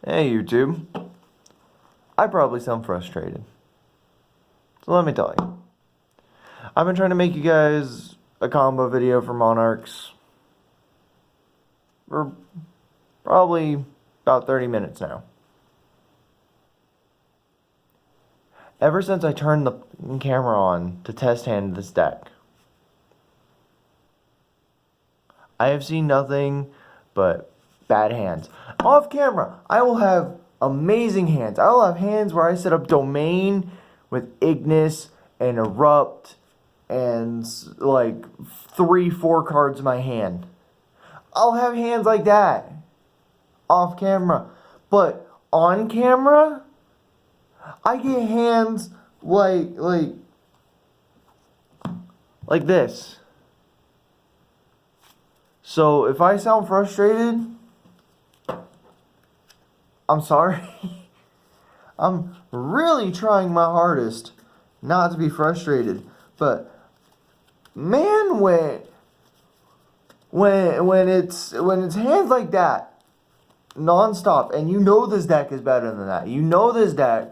Hey YouTube, I probably sound frustrated. So let me tell you. I've been trying to make you guys a combo video for Monarchs for probably about 30 minutes now. Ever since I turned the camera on to test hand this deck, I have seen nothing but bad hands. Off camera, I will have amazing hands. I will have hands where I set up domain with Ignis and Erupt and like 3-4 cards in my hand. I'll have hands like that off camera. But on camera, I get hands like this. So if I sound frustrated, I'm sorry. I'm really trying my hardest not to be frustrated. But man, when it's hands like that, nonstop, and you know this deck is better than that. You know this deck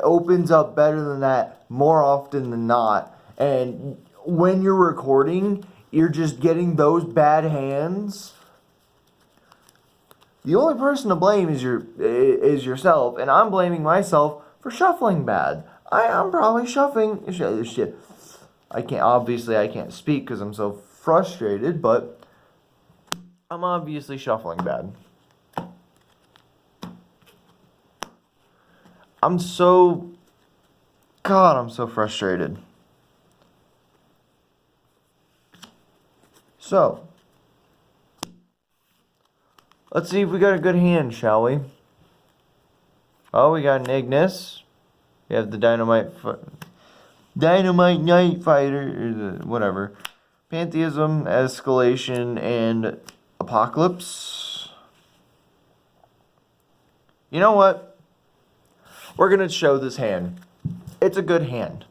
opens up better than that more often than not. And when you're recording, you're just getting those bad hands. The only person to blame is yourself, and I'm blaming myself for shuffling bad. I'm probably shuffling shit. I can't speak because I'm so frustrated, but I'm obviously shuffling bad. I'm so frustrated. So, let's see if we got a good hand, shall we? Oh, we got an Ignis. We have the Dynamite Night Fighter, or whatever. Pantheism, Escalation, and Apocalypse. You know what? We're going to show this hand. It's a good hand.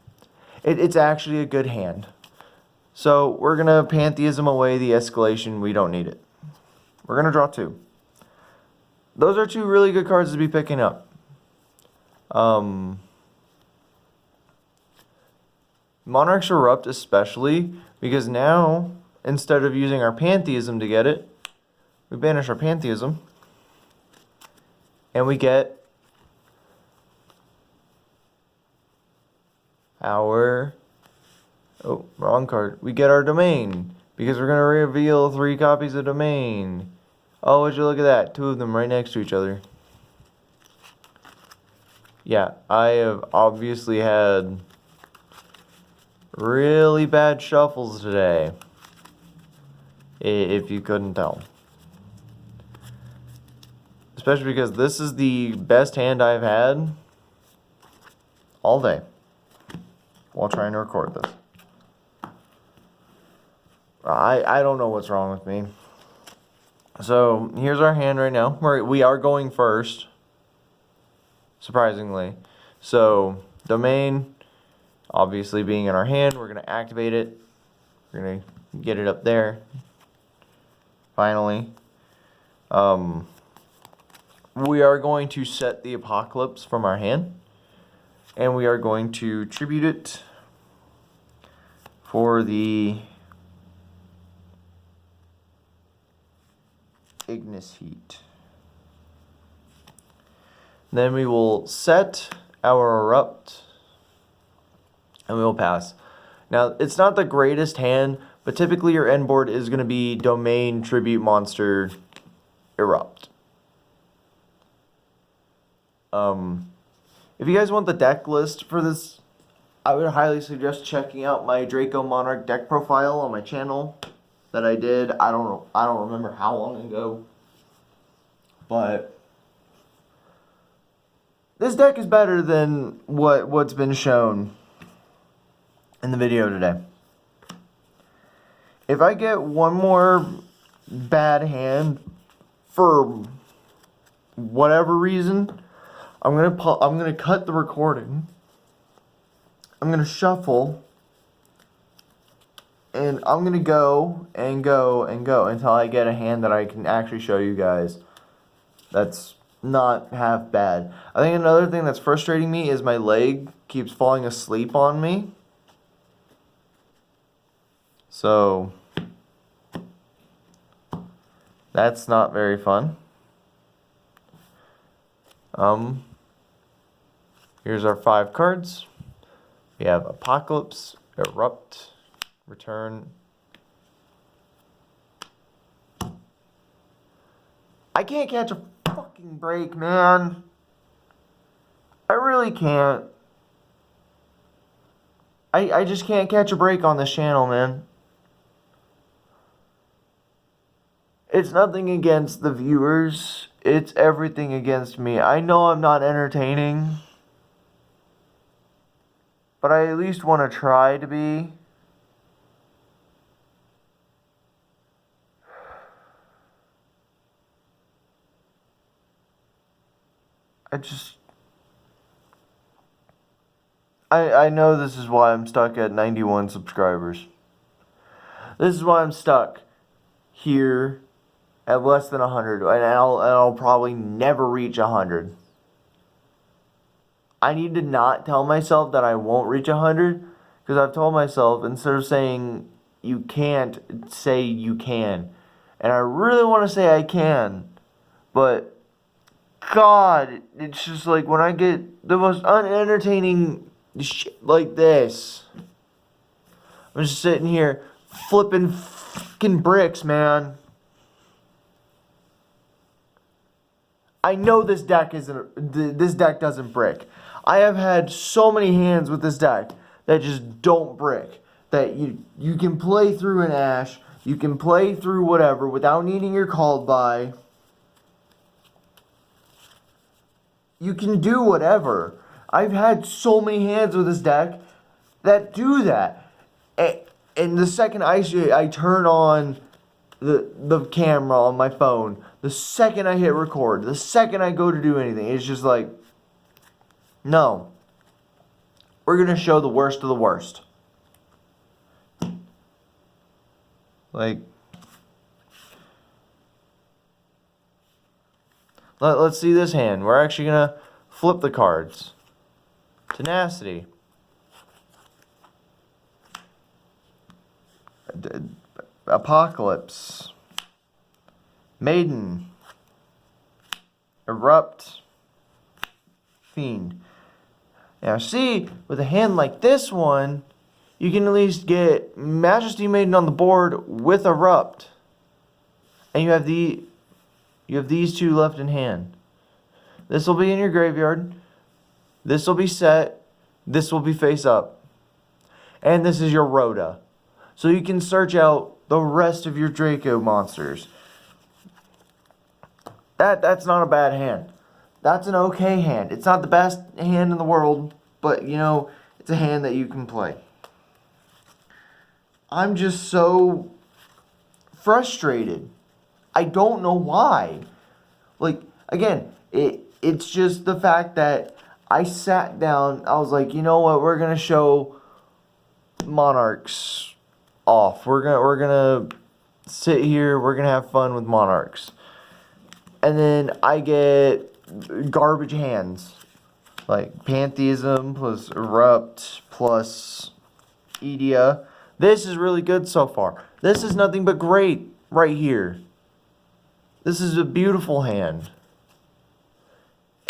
It's actually a good hand. So we're going to Pantheism away the Escalation. We don't need it. We're going to draw 2. Those are 2 really good cards to be picking up. Monarch's Erupt especially, because now, instead of using our Pantheism to get it, we banish our Pantheism, and we get our, oh, wrong card. We get our Domain, because we're going to reveal 3 copies of Domain. Oh, would you look at that? 2 of them right next to each other. Yeah, I have obviously had really bad shuffles today, if you couldn't tell. Especially because this is the best hand I've had all day while trying to record this. I don't know what's wrong with me. So here's our hand right now. We are going first, surprisingly. So Domain, obviously being in our hand, we're going to activate it. We're going to get it up there. Finally. We are going to set the Apocalypse from our hand. And we are going to tribute it for the Ignis Heat. Then we will set our Erupt, and we will pass. Now, it's not the greatest hand, but typically your end board is going to be Domain, Tribute, Monster, Erupt. If you guys want the deck list for this, I would highly suggest checking out my Draco Monarch deck profile on my channel that I did. I don't remember how long ago, but this deck is better than what's been shown in the video today. If I get one more bad hand for whatever reason, I'm gonna cut the recording. I'm gonna shuffle, and I'm gonna go until I get a hand that I can actually show you guys That's not half bad. I think another thing that's frustrating me is my leg keeps falling asleep on me. So that's not very fun. Here's our 5 cards. We have Apocalypse, Erupt, Return. I can't catch a fucking break, man. I really can't. I just can't catch a break on this channel, man. It's nothing against the viewers. It's everything against me. I know I'm not entertaining, but I at least want to try to be. I know this is why I'm stuck at 91 subscribers. This is why I'm stuck here at less than 100, and I'll probably never reach 100. I need to not tell myself that I won't reach 100, because I've told myself, instead of saying you can't, say you can. And I really want to say I can, but God, it's just like when I get the most unentertaining shit like this, I'm just sitting here flipping fucking bricks, man. I know this deck doesn't brick. I have had so many hands with this deck that just don't brick. That you can play through an Ash, you can play through whatever without needing your called by. You can do whatever. I've had so many hands with this deck that do that. And the second I turn on the camera on my phone, the second I hit record, the second I go to do anything, it's just like, no. We're going to show the worst of the worst. Like, let's see this hand. We're actually going to flip the cards. Tenacity. Apocalypse. Maiden. Erupt. Fiend. Now see, with a hand like this one, you can at least get Majesty Maiden on the board with Erupt. And you have these 2 left in hand. This will be in your graveyard. This will be set. This will be face up. And this is your Rhoda. So you can search out the rest of your Draco monsters. That's not a bad hand. That's an okay hand. It's not the best hand in the world, but you know, it's a hand that you can play. I'm just so frustrated. I don't know why. Like, again, it's just the fact that I sat down, I was like, you know what, we're gonna show Monarchs off. We're gonna sit here, we're gonna have fun with Monarchs. And then I get garbage hands. Like Pantheism plus Erupt plus Edia. This is really good so far. This is nothing but great right here. This is a beautiful hand.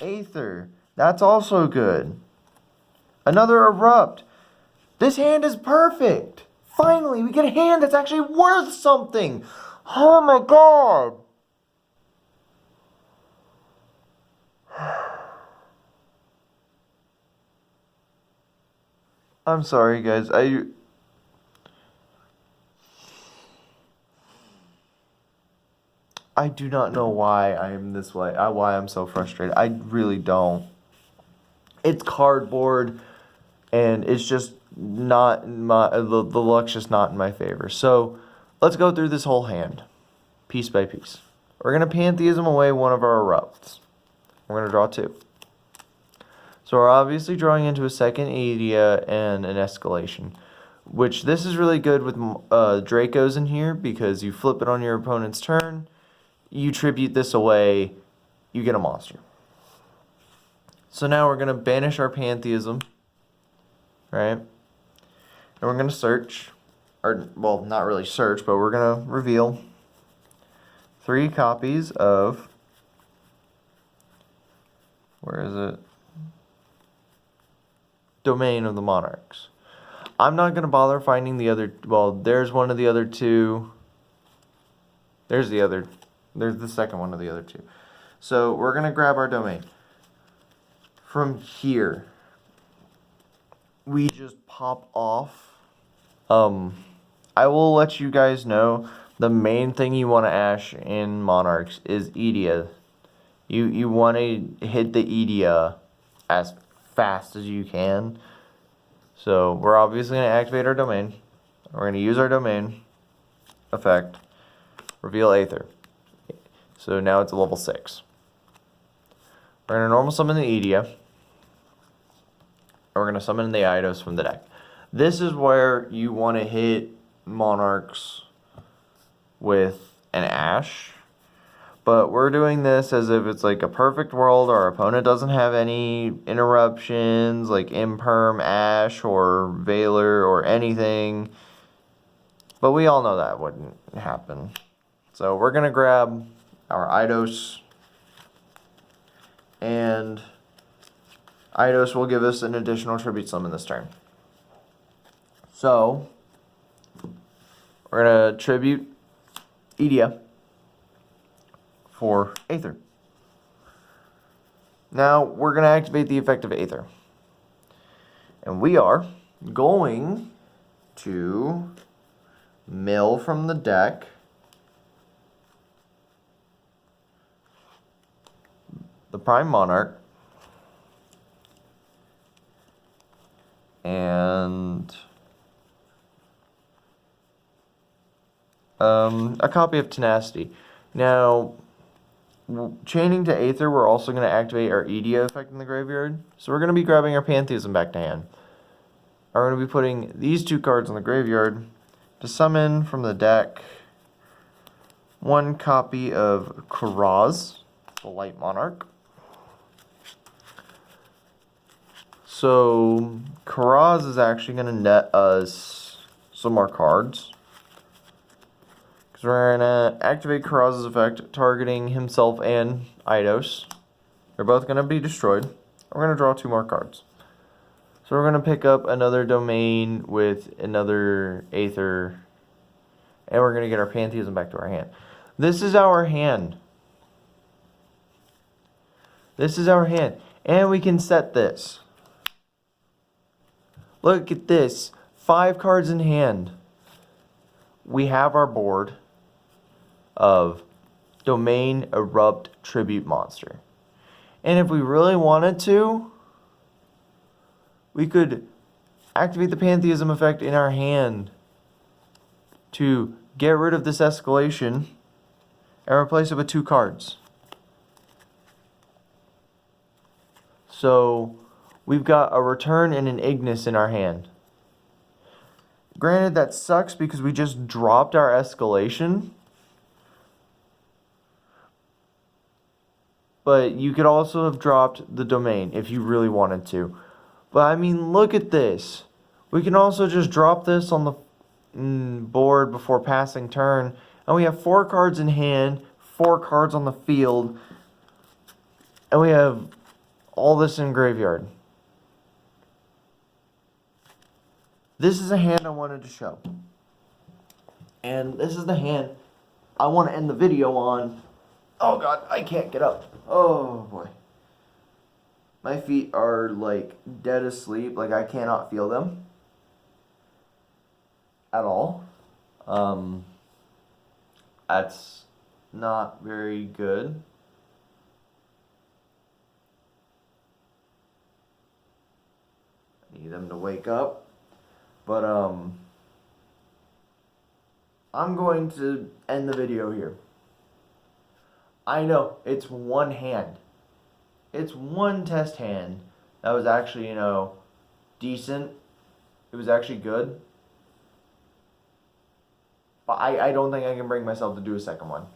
Aether. That's also good. Another Erupt. This hand is perfect. Finally, we get a hand that's actually worth something. Oh my God. I'm sorry, guys. I do not know why I am this way. Why I'm so frustrated. I really don't. It's cardboard, and it's just not in my the luck's just not in my favor. So let's go through this whole hand, piece by piece. We're gonna Pantheism away one of our Erupts. We're gonna draw 2. So we're obviously drawing into a second Edia and an Escalation, which this is really good with Dracos in here because you flip it on your opponent's turn, you tribute this away, you get a monster. So now we're going to banish our pantheism, right? And we're going to search, or, well, not really search, but we're going to reveal 3 copies of, where is it? Domain of the Monarchs. I'm not going to bother finding the other, well, there's one of the other 2. There's the second one of the other 2. So we're going to grab our domain. From here, we just pop off. I will let you guys know the main thing you want to ash in Monarchs is Edia. You want to hit the Edia as fast as you can. So we're obviously going to activate our domain. We're going to use our domain effect, reveal Aether. So now it's a level 6. We're going to normal summon the Edia. And we're going to summon the Eidos from the deck. This is where you want to hit Monarchs with an Ash. But we're doing this as if it's like a perfect world. Our opponent doesn't have any interruptions like Imperm, Ash, or Valor, or anything. But we all know that wouldn't happen. So we're going to grab our Eidos. And Eidos will give us an additional tribute summon this turn. So we're going to tribute Edia for Aether. Now we're going to activate the effect of Aether. And we are going to mill from the deck the Prime Monarch and a copy of Tenacity. Now, chaining to Aether, we're also going to activate our Edia effect in the graveyard. So we're going to be grabbing our Pantheism back to hand. We're going to be putting these 2 cards in the graveyard to summon from the deck 1 copy of Karaz, the Light Monarch. So Karaz is actually going to net us some more cards. Because we're going to activate Karaz's effect, targeting himself and Eidos. They're both going to be destroyed. We're going to draw 2 more cards. So we're going to pick up another domain with another Aether. And we're going to get our Pantheism back to our hand. This is our hand. This is our hand. And we can set this. Look at this. 5 cards in hand. We have our board of Domain Erupt Tribute Monster. And if we really wanted to, we could activate the Pantheism effect in our hand to get rid of this escalation and replace it with 2 cards. So we've got a Return and an Ignis in our hand. Granted, that sucks because we just dropped our escalation. But you could also have dropped the domain if you really wanted to. But I mean, look at this. We can also just drop this on the board before passing turn. And we have 4 cards in hand, 4 cards on the field. And we have all this in graveyard. This is a hand I wanted to show. And this is the hand I want to end the video on. Oh god, I can't get up. Oh boy. My feet are like dead asleep. Like I cannot feel them. At all. That's not very good. I need them to wake up. But I'm going to end the video here. I know, it's one hand. It's one test hand that was actually, decent. It was actually good. But I don't think I can bring myself to do a second one.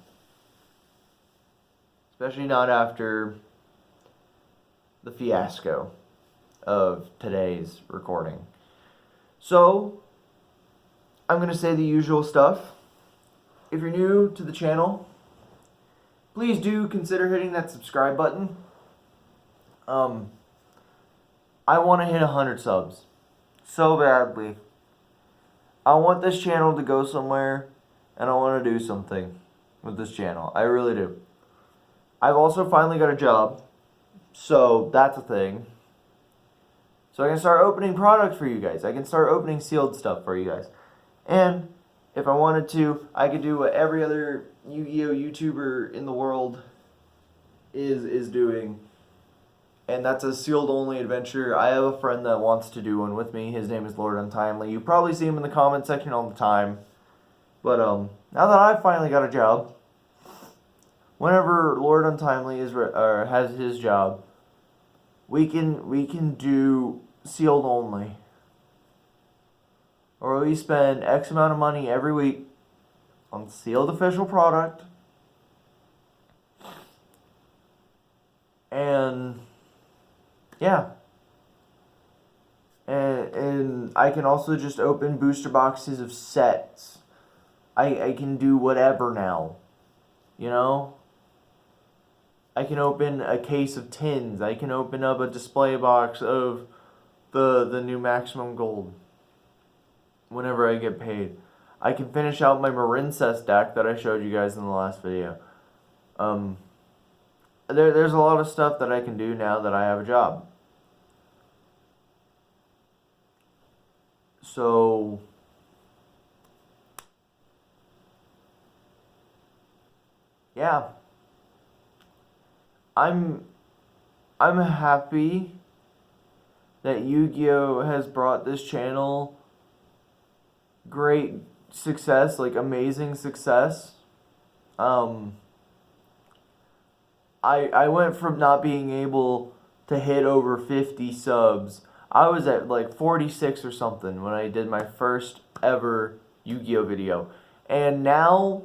especially not after the fiasco of today's recording. So, I'm going to say the usual stuff. If you're new to the channel, please do consider hitting that subscribe button. I want to hit 100 subs so badly. I want this channel to go somewhere, and I want to do something with this channel. I really do. I've also finally got a job, so that's a thing. So I can start opening products for you guys. I can start opening sealed stuff for you guys. And if I wanted to, I could do what every other Yu-Gi-Oh! YouTuber in the world is doing. And that's a sealed only adventure. I have a friend that wants to do one with me. His name is Lord Untimely. You probably see him in the comment section all the time. But now that I've finally got a job, whenever Lord Untimely has his job, we can do sealed only. Or we spend X amount of money every week on sealed official product. And yeah. And I can also just open booster boxes of sets. I can do whatever now. You know? I can open a case of tins. I can open up a display box of the new Maximum Gold. Whenever I get paid. I can finish out my Marincess deck that I showed you guys in the last video. There's a lot of stuff that I can do now that I have a job. So yeah. I'm happy that Yu-Gi-Oh! Has brought this channel great success, like amazing success. I went from not being able to hit over 50 subs. I was at like 46 or something when I did my first ever Yu-Gi-Oh! Video. And now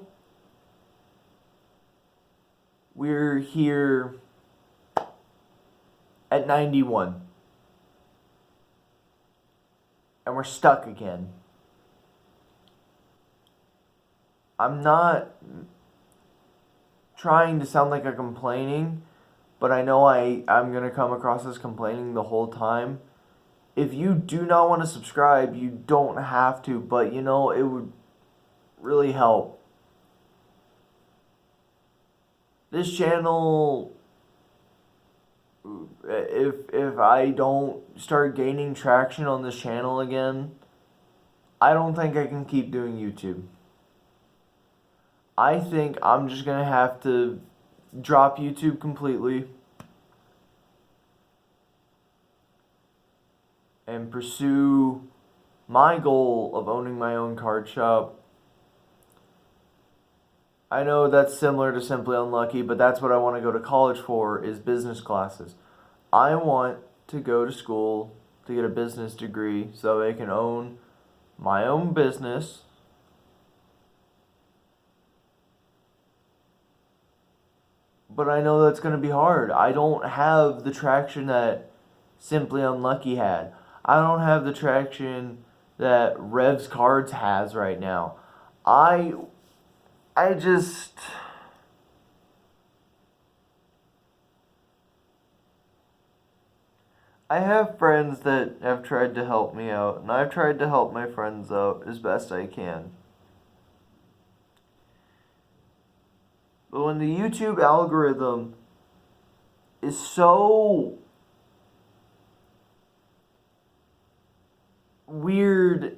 we're here at 91. And we're stuck again. I'm not trying to sound like I'm complaining, but I know I'm going to come across as complaining the whole time. If you do not want to subscribe, you don't have to, but you know, it would really help. This channel, if I don't start gaining traction on this channel again, I don't think I can keep doing YouTube. I think I'm just going to have to drop YouTube completely and pursue my goal of owning my own card shop. I know that's similar to Simply Unlucky, but that's what I want to go to college for, is business classes. I want to go to school to get a business degree so I can own my own business. But I know that's going to be hard. I don't have the traction that Simply Unlucky had. I don't have the traction that Rev's Cards has right now. I have friends that have tried to help me out, and I've tried to help my friends out as best I can. But when the YouTube algorithm is so weird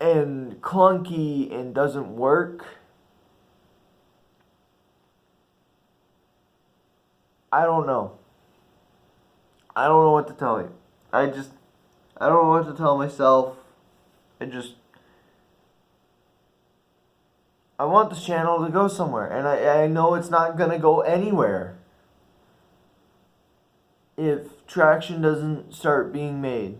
and clunky and doesn't work, I don't know. I don't know what to tell you. I don't know what to tell myself. I want this channel to go somewhere, and I know it's not going to go anywhere if traction doesn't start being made.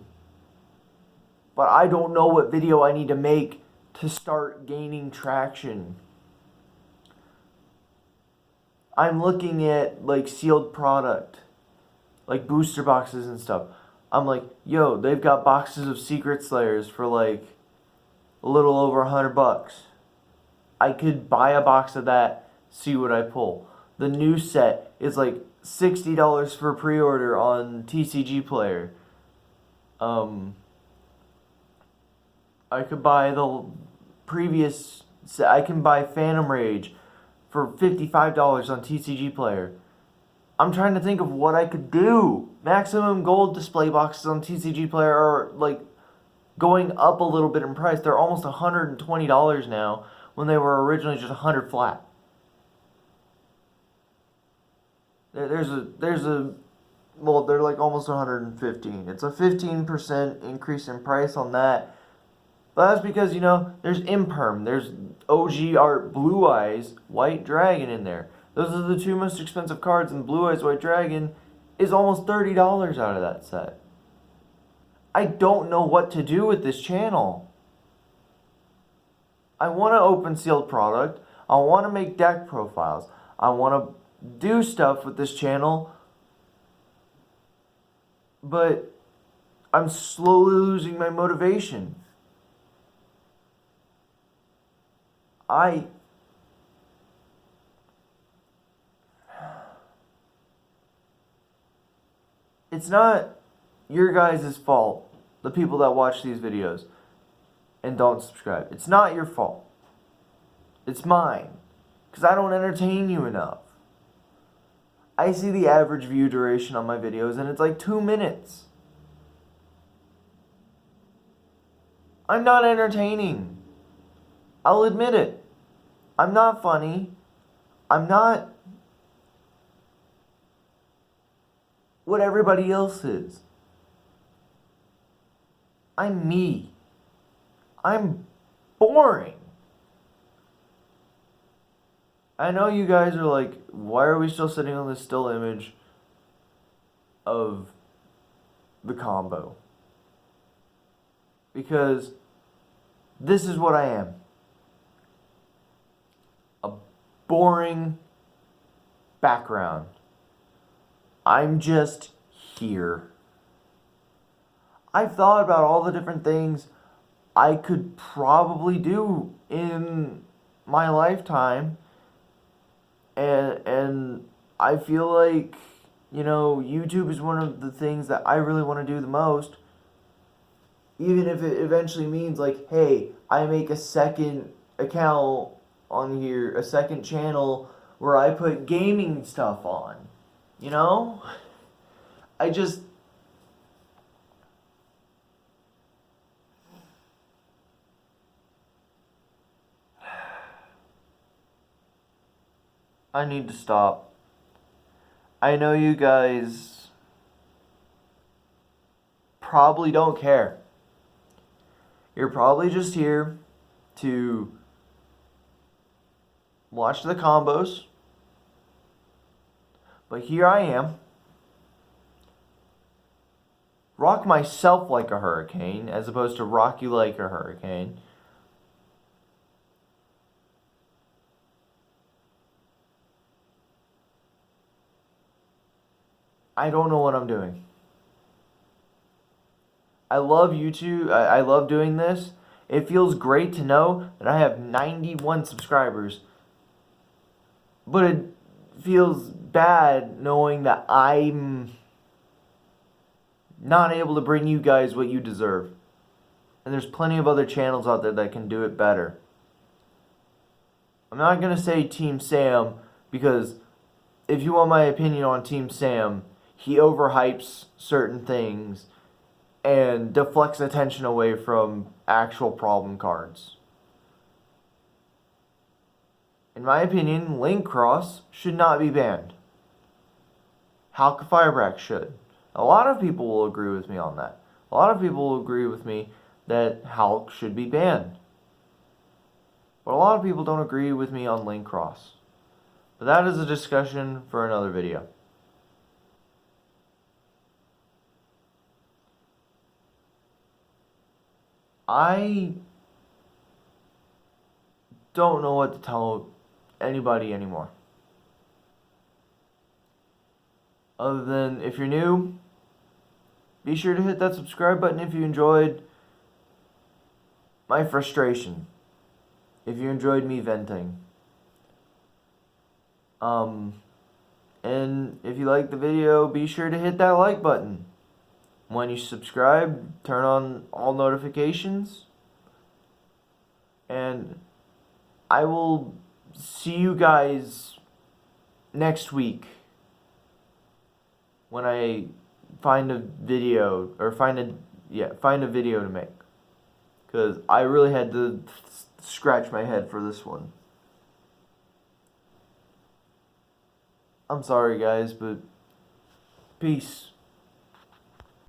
But I don't know what video I need to make to start gaining traction. I'm looking at like sealed product, like booster boxes and stuff. I'm like, yo, they've got boxes of Secret Slayers for like a little over $100. I could buy a box of that, see what I pull. The new set is like $60 for pre-order on TCG Player. Um, I could buy the previous set. I can buy Phantom Rage for $55 on TCG Player. I'm trying to think of what I could do. Maximum Gold display boxes on TCG Player are like going up a little bit in price. They're almost $120 now when they were originally just 100 flat. There's a well, they're like almost 115. It's a 15% increase in price on that. But that's because, there's Imperm, there's OG Art Blue Eyes White Dragon in there. Those are the two most expensive cards, and Blue Eyes White Dragon is almost $30 out of that set. I don't know what to do with this channel. I want to open sealed product. I want to make deck profiles. I want to do stuff with this channel. But I'm slowly losing my motivation. It's not your guys' fault, the people that watch these videos and don't subscribe. It's not your fault. It's mine. Because I don't entertain you enough. I see the average view duration on my videos and it's like 2 minutes. I'm not entertaining. I'll admit it. I'm not funny. I'm not what everybody else is. I'm me. I'm boring. I know you guys are like, why are we still sitting on this still image of the combo? Because this is what I am. A boring background. I'm just here. I've thought about all the different things I could probably do in my lifetime. And I feel like, YouTube is one of the things that I really want to do the most. Even if it eventually means like, hey, I make a second account on here, a second channel where I put gaming stuff on. I just... I need to stop. I know you guys probably don't care. You're probably just here to watch the combos. But here I am. Rock myself like a hurricane as opposed to rock you like a hurricane. I don't know what I'm doing. I love YouTube. I love doing this. It feels great to know that I have 91 subscribers. But it feels bad knowing that I'm not able to bring you guys what you deserve. And there's plenty of other channels out there that can do it better. I'm not going to say Team Sam because if you want my opinion on Team Sam, he overhypes certain things and deflects attention away from actual problem cards. In my opinion, Link Cross should not be banned. Halka Firebrax should. A lot of people will agree with me on that. A lot of people will agree with me that Hulk should be banned. But a lot of people don't agree with me on Link Cross. But that is a discussion for another video. I don't know what to tell anybody anymore. Other than, if you're new, be sure to hit that subscribe button if you enjoyed my frustration. If you enjoyed me venting. And if you liked the video, be sure to hit that like button. When you subscribe, turn on all notifications. And I will see you guys next week when I find a video, or find a video to make. Because I really had to scratch my head for this one. I'm sorry, guys, but peace.